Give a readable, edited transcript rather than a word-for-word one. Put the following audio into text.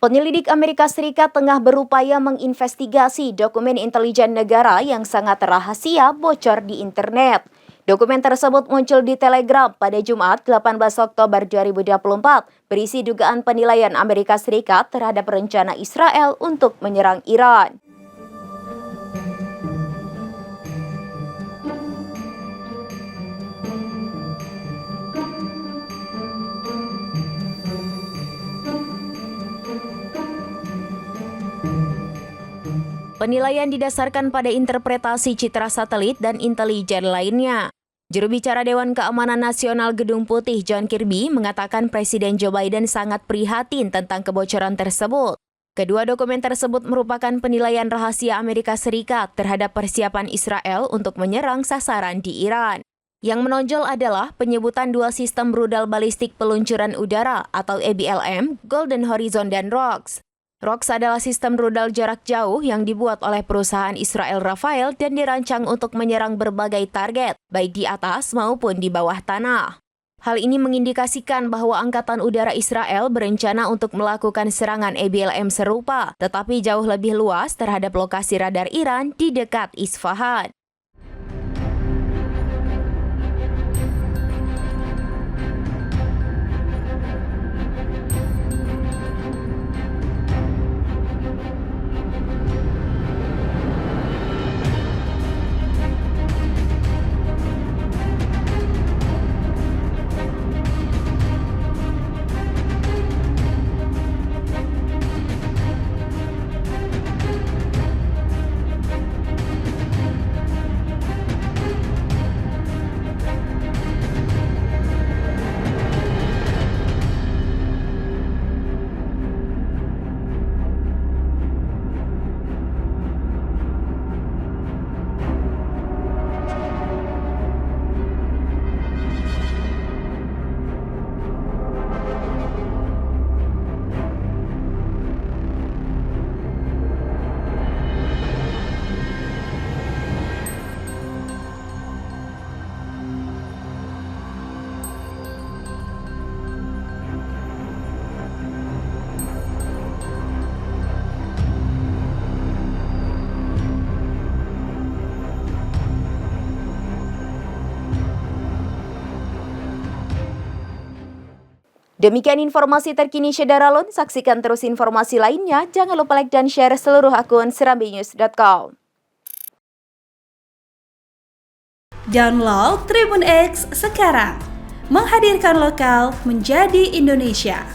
Penyelidik Amerika Serikat tengah berupaya menginvestigasi dokumen intelijen negara yang sangat rahasia bocor di internet. Dokumen tersebut muncul di Telegram pada Jumat 18 Oktober 2024, berisi dugaan penilaian Amerika Serikat terhadap rencana Israel untuk menyerang Iran. Penilaian didasarkan pada interpretasi citra satelit dan intelijen lainnya. Juru bicara Dewan Keamanan Nasional Gedung Putih John Kirby mengatakan Presiden Joe Biden sangat prihatin tentang kebocoran tersebut. Kedua dokumen tersebut merupakan penilaian rahasia Amerika Serikat terhadap persiapan Israel untuk menyerang sasaran di Iran. Yang menonjol adalah penyebutan dua sistem rudal balistik peluncuran udara atau ABLM, Golden Horizon dan ROX. ROX adalah sistem rudal jarak jauh yang dibuat oleh perusahaan Israel Rafael dan dirancang untuk menyerang berbagai target, baik di atas maupun di bawah tanah. Hal ini mengindikasikan bahwa Angkatan Udara Israel berencana untuk melakukan serangan ABLM serupa, tetapi jauh lebih luas terhadap lokasi radar Iran di dekat Isfahan. Demikian informasi terkini Syederalun, saksikan terus informasi lainnya, jangan lupa like dan share seluruh akun serambinews.com. Download Tribun X sekarang, menghadirkan lokal menjadi Indonesia.